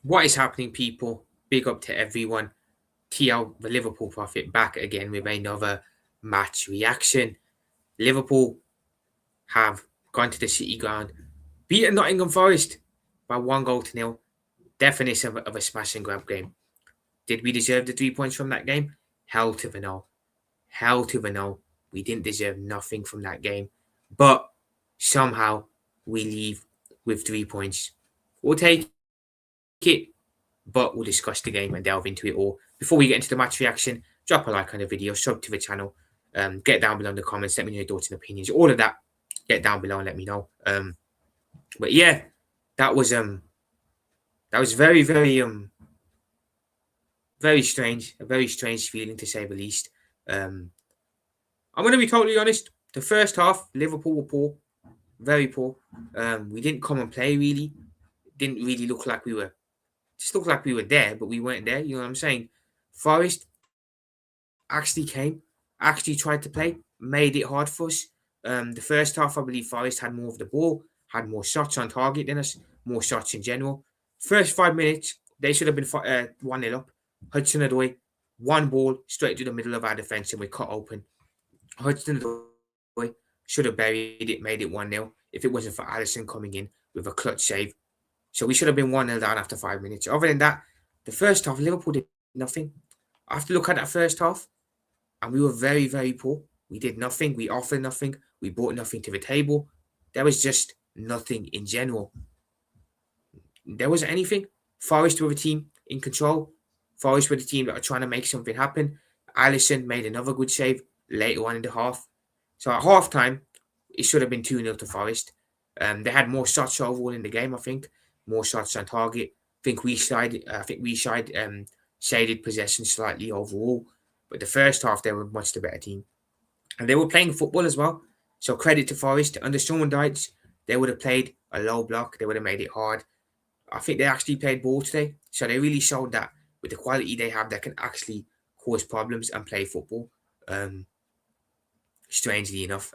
What is happening, people? Big up to everyone. TL, the Liverpool Prophet, back again with another match reaction. Liverpool have gone to the City ground, beaten Nottingham Forest by 1-0. Definition of a smash and grab game. Did we deserve the 3 points from that game? Hell to the no. Hell to the no. We didn't deserve nothing from that game. But somehow we leave with 3 points. We'll take it, but we'll discuss the game and delve into it all. Before we get into the match reaction, drop a like on the video, sub to the channel, get down below in the comments, let me know your thoughts and opinions, all of that. Get down below and let me know. But yeah, that was very, very strange, a very strange feeling to say the least. I'm gonna be totally honest. The first half, Liverpool were poor, very poor. We didn't come and play really. Didn't really look like we were. Just looked like we were there, but we weren't there. You know what I'm saying? Forest actually came, actually tried to play, made it hard for us. The first half, I believe Forest had more of the ball, had more shots on target than us, more shots in general. First 5 minutes, they should have been 1-0 up. Hudson-Odoi, one ball straight to the middle of our defence, and we cut open. Hudson-Odoi should have buried it, made it 1-0 if it wasn't for Alisson coming in with a clutch save. So we should have been 1-0 down after 5 minutes. Other than that, the first half, Liverpool did nothing. I have to look at that first half, and we were very, very poor. We did nothing. We offered nothing. We brought nothing to the table. There was just nothing in general. There wasn't anything. Forest were a team in control. Forest were the team that are trying to make something happen. Alisson made another good save later on in the half. So at half time, it should have been 2-0 to Forest. They had more shots overall in the game, I think. More shots on target. I think we shaded possession slightly overall. But the first half, they were much the better team. And they were playing football as well. So credit to Forest. Under Sean Dyche, they would have played a low block. They would have made it hard. I think they actually played ball today. So they really showed that with the quality they have, they can actually cause problems and play football. Strangely enough.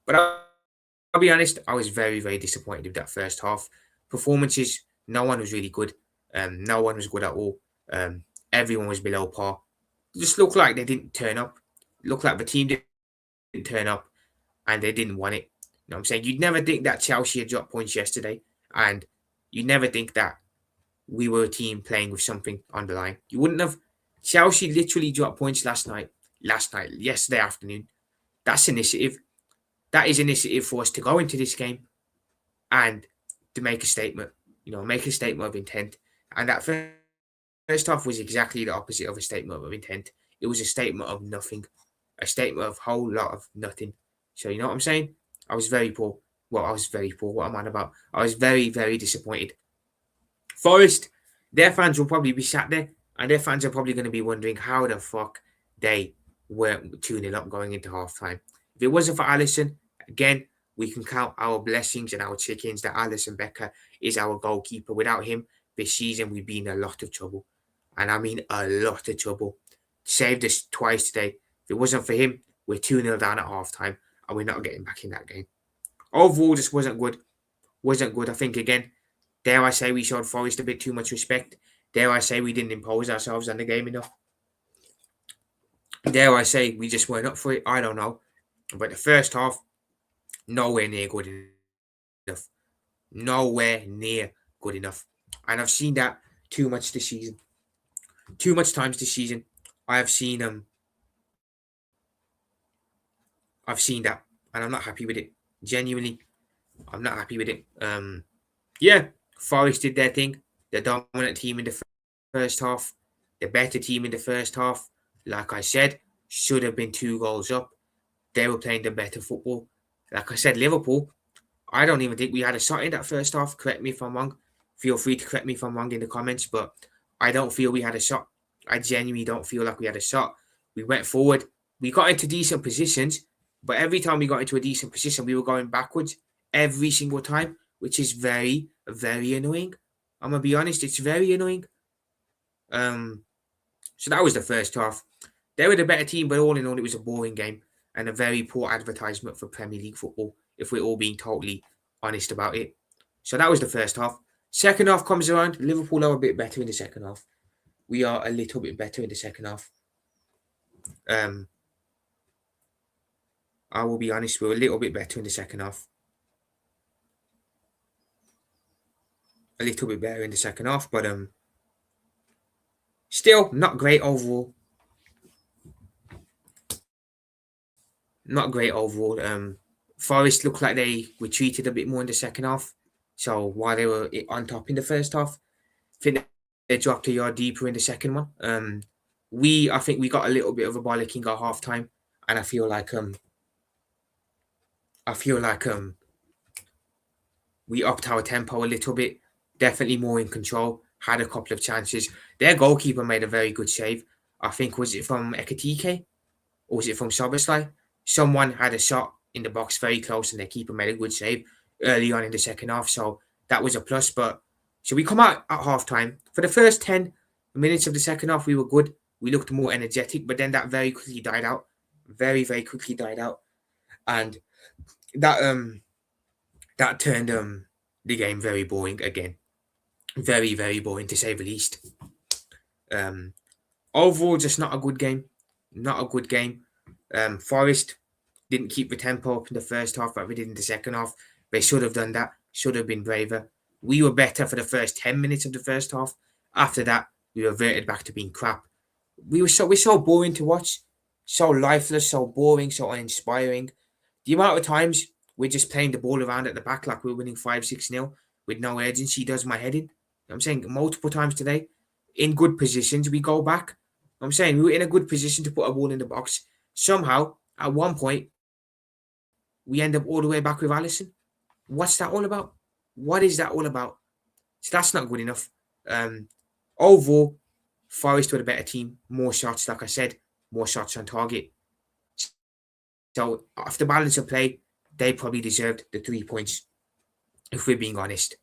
But I'll be honest, I was very, very disappointed with that first half. Performances, no one was really good. No one was good at all. Everyone was below par. It just looked like they didn't turn up. Looked like the team didn't turn up and they didn't want it. You know what I'm saying? You'd never think that Chelsea had dropped points yesterday, and you'd never think that we were a team playing with something on the line. You wouldn't have. Chelsea literally dropped points yesterday afternoon. That's initiative. That is initiative for us to go into this game and to make a statement, make a statement of intent. And that first half was exactly the opposite of a statement of intent. It was a statement of nothing, a statement of a whole lot of nothing. So, you know what I'm saying? I was very poor. Well, I was very poor. What am I on about? I was very, very disappointed. Forest, their fans will probably be sat there, and their fans are probably going to be wondering how the fuck they weren't 2-0 up going into halftime. If it wasn't for Alisson, again, we can count our blessings and our chickens that Alisson Becker is our goalkeeper. Without him, this season we'd be in a lot of trouble. And I mean a lot of trouble. Saved us twice today. If it wasn't for him, we're 2-0 down at halftime, and we're not getting back in that game. Overall, just wasn't good. Wasn't good. I think, again, dare I say we showed Forest a bit too much respect. Dare I say we didn't impose ourselves on the game enough. Dare I say we just weren't up for it. I don't know. But the first half, nowhere near good enough. Nowhere near good enough. And I've seen that too much this season. Too much times this season. I've seen that, and I'm not happy with it. Genuinely, I'm not happy with it. Yeah, Forest did their thing. The dominant team in the first half, the better team in the first half. Like I said, should have been 2 goals up. They were playing the better football. Like I said, Liverpool, I don't even think we had a shot in that first half. Correct me if I'm wrong. Feel free to correct me if I'm wrong in the comments, but I don't feel we had a shot. I genuinely don't feel like we had a shot. We went forward. We got into decent positions, but every time we got into a decent position, we were going backwards every single time, which is very, very annoying. I'm going to be honest, it's very annoying. So that was the first half. They were the better team, but all in all, it was a boring game and a very poor advertisement for Premier League football, if we're all being totally honest about it. So that was the first half. Second half comes around. Liverpool are a bit better in the second half. We are a little bit better in the second half. I will be honest, we're a little bit better in the second half. A little bit better in the second half, but still not great overall. Not great overall. Forest looked like they retreated a bit more in the second half. So while they were on top in the first half, I think they dropped a yard deeper in the second one. I think we got a little bit of a bollocking at half time, and I feel like we upped our tempo a little bit. Definitely more in control. Had a couple of chances. Their goalkeeper made a very good save. I think was it from Ekatike or was it from Soboslai? Someone had a shot in the box very close, and their keeper made a good save early on in the second half. So that was a plus. But so we come out at half time. For the first 10 minutes of the second half, we were good. We looked more energetic, but then that very quickly died out. Very, very quickly died out. And that turned the game very boring again. Very, very boring to say the least. Overall, just not a good game. Not a good game. Forest didn't keep the tempo up in the first half, but we did in the second half. They should have done that. Should have been braver. We were better for the first 10 minutes of the first half. After that, we reverted back to being crap. We're so boring to watch. So lifeless, so boring, so uninspiring. The amount of times we're just playing the ball around at the back like we're winning 5-6-0 with no urgency does my head in. I'm saying multiple times today, in good positions, we go back. I'm saying we were in a good position to put a ball in the box. Somehow, at one point, we end up all the way back with Allison. What's that all about? What is that all about? So that's not good enough. Overall, Forest were the better team. More shots, like I said, more shots on target. So after balance of play, they probably deserved the 3 points, if we're being honest.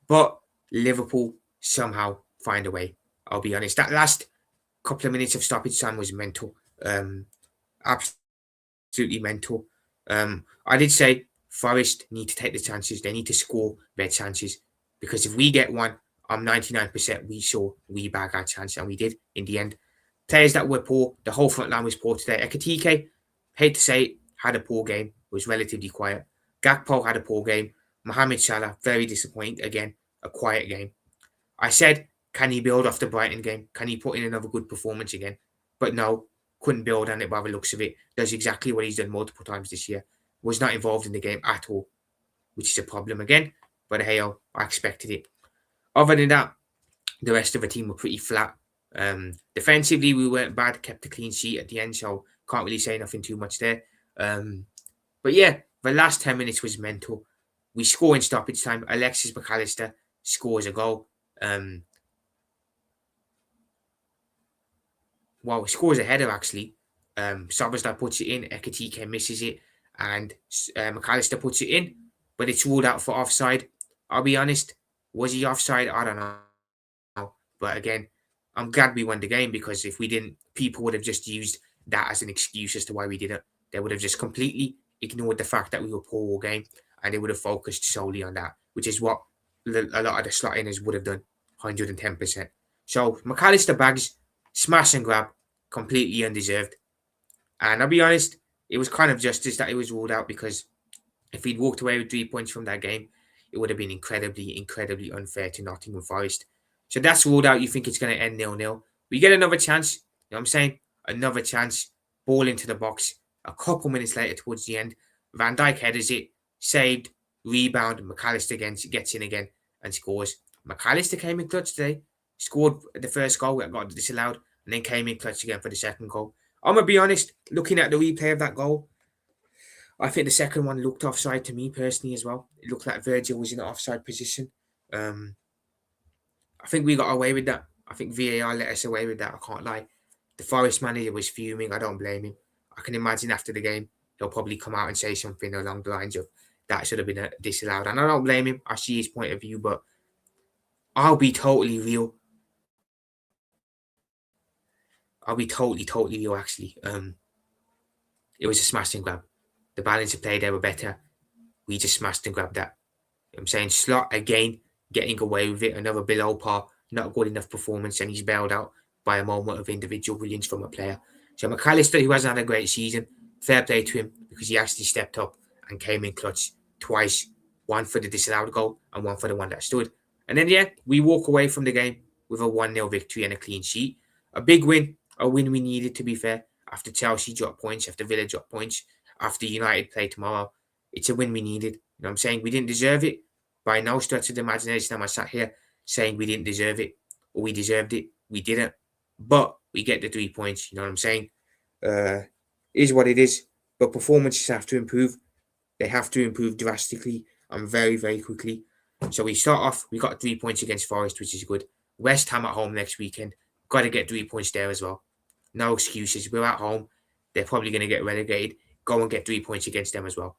But Liverpool somehow find a way. I'll be honest. That last couple of minutes of stoppage time was mental. Absolutely mental. I did say Forest need to take the chances. They need to score their chances. Because if we get one, I'm 99% we bag our chance. And we did in the end. Players that were poor, the whole front line was poor today. Ekatike, hate to say it, had a poor game, was relatively quiet. Gakpo had a poor game. Mohamed Salah, very disappointing. Again, a quiet game. I said, can he build off the Brighton game? Can he put in another good performance again? But no, couldn't build on it by the looks of it. Does exactly what he's done multiple times this year. Was not involved in the game at all, which is a problem again. But hey, I expected it. Other than that, the rest of the team were pretty flat. Defensively, we weren't bad, kept a clean sheet at the end, so can't really say nothing too much there. But yeah, the last 10 minutes was mental. We score in stoppage time. Alexis McAllister scores a goal. He scores a header actually. Soboslai puts it in, Ekatike misses it, and McAllister puts it in, but it's ruled out for offside. I'll be honest, was he offside? I don't know. But again, I'm glad we won the game because if we didn't, people would have just used that as an excuse as to why we did it. They would have just completely ignored the fact that we were poor all game and they would have focused solely on that, which is what a lot of the slot inners would have done 110%. So McAllister bags, smash and grab, completely undeserved. And I'll be honest, it was kind of justice that it was ruled out because if he'd walked away with 3 points from that game, it would have been incredibly, incredibly unfair to Nottingham Forest. So that's ruled out. You think it's going to end 0-0. We get another chance. You know what I'm saying? Another chance. Ball into the box. A couple minutes later towards the end, Van Dijk headers it. Saved. Rebound. McAllister gets in again and scores. McAllister came in clutch today. Scored the first goal. Got disallowed. And then came in clutch again for the second goal. I'm going to be honest. Looking at the replay of that goal, I think the second one looked offside to me personally as well. It looked like Virgil was in an offside position. I think we got away with that. I think VAR let us away with that. I can't lie. The Forest manager was fuming. I don't blame him. I can imagine after the game, he'll probably come out and say something along the lines of that should have been disallowed. And I don't blame him. I see his point of view, but I'll be totally real. I'll be totally real, actually. It was a smash and grab. The balance of play, they were better. We just smashed and grabbed that. I'm saying slot again getting away with it. Another below par, not good enough performance, and he's bailed out by a moment of individual brilliance from a player. So McAllister, who hasn't had a great season, fair play to him because he actually stepped up and came in clutch twice, one for the disallowed goal and one for the one that stood. And then, yeah, we walk away from the game with a 1-0 victory and a clean sheet. A big win, a win we needed, to be fair, after Chelsea dropped points, after Villa dropped points, after United play tomorrow. It's a win we needed. You know what I'm saying? We didn't deserve it. By no stretch of the imagination am I sat here saying we didn't deserve it or we deserved it. We didn't. But we get the 3 points. You know what I'm saying? Is what it is. But performances have to improve. They have to improve drastically and very, very quickly. So we start off, we got 3 points against Forest, which is good. West Ham at home next weekend. Got to get 3 points there as well. No excuses. We're at home. They're probably going to get relegated. Go and get 3 points against them as well.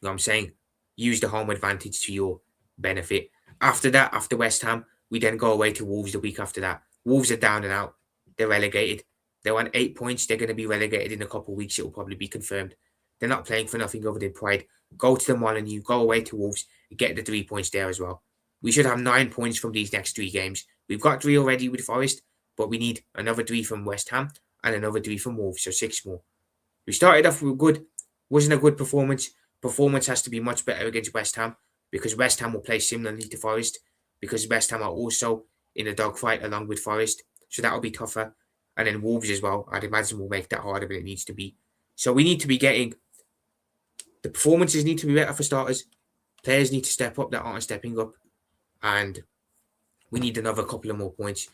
You know what I'm saying? Use the home advantage to your benefit. After that, after West Ham, we then go away to Wolves the week after that. Wolves are down and out. They're relegated. They're on 8 points. They're going to be relegated in a couple of weeks. It will probably be confirmed. They're not playing for nothing other than pride. Go to the Molineux, go away to Wolves, get the 3 points there as well. We should have 9 points from these next 3 games. We've got 3 already with Forest, but we need another 3 from West Ham and another 3 from Wolves, so 6 more. We started off with good. Wasn't a good performance. Performance has to be much better against West Ham because West Ham will play similarly to Forest because West Ham are also in a dogfight along with Forest, so that'll be tougher. And then Wolves as well, I'd imagine will make that harder than it needs to be. So we need to be getting, the performances need to be better for starters. Players need to step up that aren't stepping up. And we need another couple of more points.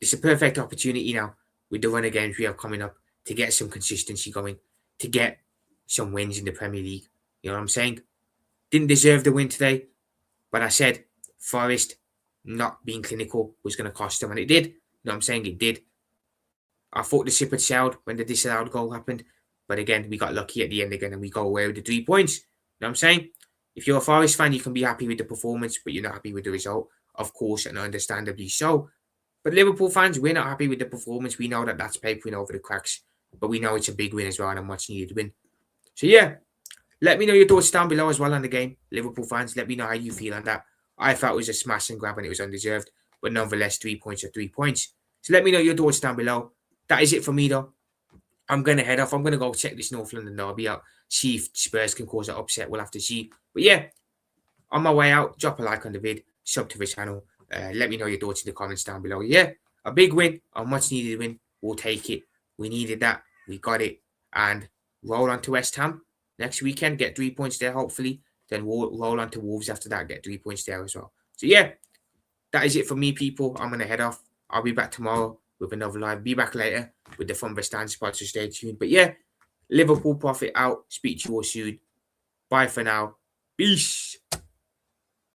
It's a perfect opportunity now with the run of games we have coming up to get some consistency going, to get some wins in the Premier League. You know what I'm saying? Didn't deserve the win today, but I said Forest not being clinical was going to cost them, and it did. You know what I'm saying? It did. I thought the ship had sailed when the disallowed goal happened, but again, we got lucky at the end again, and we go away with the 3 points. You know what I'm saying? If you're a Forest fan, you can be happy with the performance, but you're not happy with the result, of course, and understandably so. But Liverpool fans, we're not happy with the performance. We know that that's papering over the cracks, but we know it's a big win as well and a much-needed win. So, yeah, let me know your thoughts down below as well on the game. Liverpool fans, let me know how you feel on that. I thought it was a smash and grab and it was undeserved, but nonetheless, 3 points are 3 points. So let me know your thoughts down below. That is it for me, though. I'm going to head off. I'm going to go check this North London derby out, see if Spurs can cause an upset. We'll have to see. But yeah, on my way out, drop a like on the vid, sub to the channel. Let me know your thoughts in the comments down below. Yeah, a big win, a much needed win. We'll take it. We needed that. We got it. And roll on to West Ham next weekend. Get 3 points there, hopefully. Then we'll roll on to Wolves after that. Get 3 points there as well. So yeah, that is it for me, people. I'm going to head off. I'll be back tomorrow with another live. Be back later with the Fun Stand spot, so stay tuned. But yeah, Liverpool profit out. Speak to you all soon. Bye for now. Peace.